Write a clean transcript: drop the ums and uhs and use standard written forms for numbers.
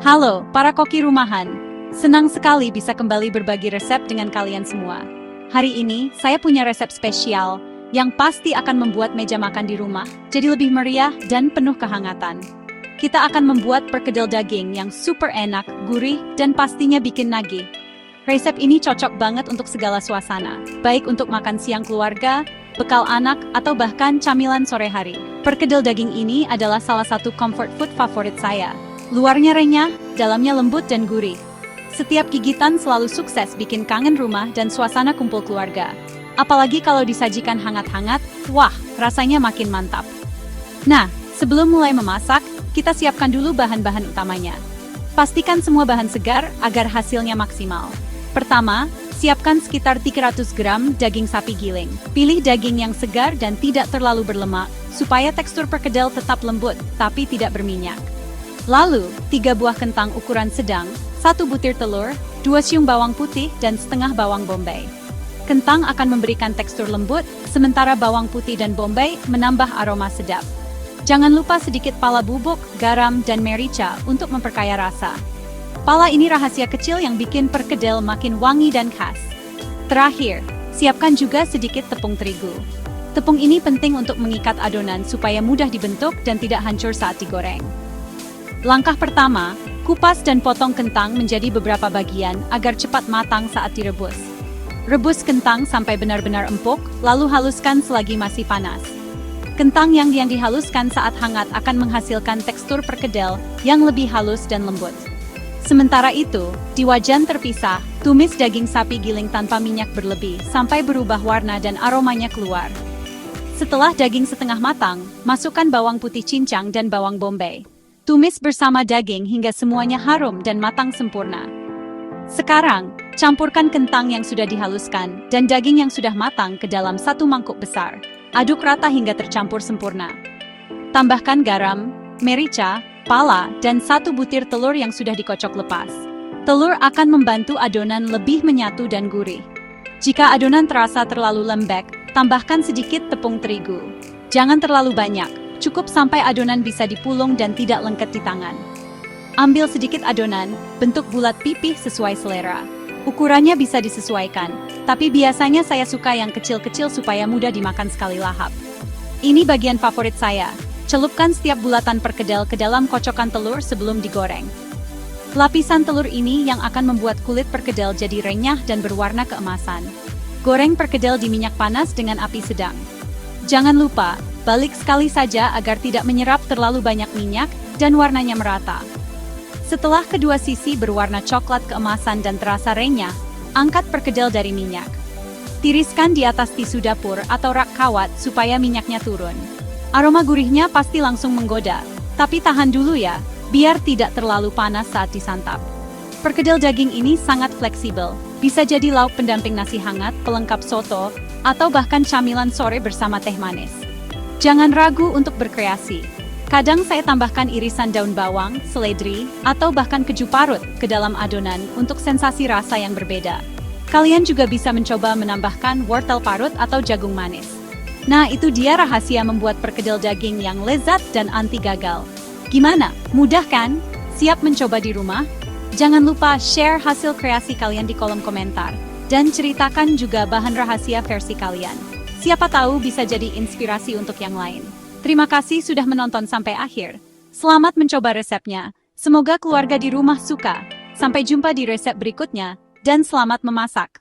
Halo, para koki rumahan. Senang sekali bisa kembali berbagi resep dengan kalian semua. Hari ini, saya punya resep spesial yang pasti akan membuat meja makan di rumah jadi lebih meriah dan penuh kehangatan. Kita akan membuat perkedel daging yang super enak, gurih, dan pastinya bikin nagih. Resep ini cocok banget untuk segala suasana, baik untuk makan siang keluarga, bekal anak, atau bahkan camilan sore hari. Perkedel daging ini adalah salah satu comfort food favorit saya. Luarnya renyah, dalamnya lembut dan gurih. Setiap gigitan selalu sukses bikin kangen rumah dan suasana kumpul keluarga. Apalagi kalau disajikan hangat-hangat, wah, rasanya makin mantap. Nah, sebelum mulai memasak, kita siapkan dulu bahan-bahan utamanya. Pastikan semua bahan segar agar hasilnya maksimal. Pertama, siapkan sekitar 300 gram daging sapi giling. Pilih daging yang segar dan tidak terlalu berlemak, supaya tekstur perkedel tetap lembut, tapi tidak berminyak. Lalu, 3 buah kentang ukuran sedang, 1 butir telur, 2 siung bawang putih, dan setengah bawang bombay. Kentang akan memberikan tekstur lembut, sementara bawang putih dan bombay menambah aroma sedap. Jangan lupa sedikit pala bubuk, garam, dan merica untuk memperkaya rasa. Pala ini rahasia kecil yang bikin perkedel makin wangi dan khas. Terakhir, siapkan juga sedikit tepung terigu. Tepung ini penting untuk mengikat adonan supaya mudah dibentuk dan tidak hancur saat digoreng. Langkah pertama, kupas dan potong kentang menjadi beberapa bagian agar cepat matang saat direbus. Rebus kentang sampai benar-benar empuk, lalu haluskan selagi masih panas. Kentang yang dihaluskan saat hangat akan menghasilkan tekstur perkedel yang lebih halus dan lembut. Sementara itu, di wajan terpisah, tumis daging sapi giling tanpa minyak berlebih sampai berubah warna dan aromanya keluar. Setelah daging setengah matang, masukkan bawang putih cincang dan bawang bombay. Tumis bersama daging hingga semuanya harum dan matang sempurna. Sekarang, campurkan kentang yang sudah dihaluskan dan daging yang sudah matang ke dalam satu mangkuk besar. Aduk rata hingga tercampur sempurna. Tambahkan garam, merica, pala, dan 1 butir telur yang sudah dikocok lepas. Telur akan membantu adonan lebih menyatu dan gurih. Jika adonan terasa terlalu lembek, tambahkan sedikit tepung terigu. Jangan terlalu banyak. Cukup sampai adonan bisa dipulung dan tidak lengket di tangan. Ambil sedikit adonan, bentuk bulat pipih sesuai selera. Ukurannya bisa disesuaikan, tapi biasanya saya suka yang kecil-kecil supaya mudah dimakan sekali lahap. Ini bagian favorit saya. Celupkan setiap bulatan perkedel ke dalam kocokan telur sebelum digoreng. Lapisan telur ini yang akan membuat kulit perkedel jadi renyah dan berwarna keemasan. Goreng perkedel di minyak panas dengan api sedang. Jangan lupa, balik sekali saja agar tidak menyerap terlalu banyak minyak dan warnanya merata. Setelah kedua sisi berwarna coklat keemasan dan terasa renyah, angkat perkedel dari minyak. Tiriskan di atas tisu dapur atau rak kawat supaya minyaknya turun. Aroma gurihnya pasti langsung menggoda, tapi tahan dulu ya, biar tidak terlalu panas saat disantap. Perkedel daging ini sangat fleksibel, bisa jadi lauk pendamping nasi hangat, pelengkap soto, atau bahkan camilan sore bersama teh manis. Jangan ragu untuk berkreasi. Kadang saya tambahkan irisan daun bawang, seledri, atau bahkan keju parut ke dalam adonan untuk sensasi rasa yang berbeda. Kalian juga bisa mencoba menambahkan wortel parut atau jagung manis. Nah, itu dia rahasia membuat perkedel daging yang lezat dan anti gagal. Gimana? Mudah kan? Siap mencoba di rumah? Jangan lupa share hasil kreasi kalian di kolom komentar. Dan ceritakan juga bahan rahasia versi kalian. Siapa tahu bisa jadi inspirasi untuk yang lain. Terima kasih sudah menonton sampai akhir. Selamat mencoba resepnya. Semoga keluarga di rumah suka. Sampai jumpa di resep berikutnya, dan selamat memasak.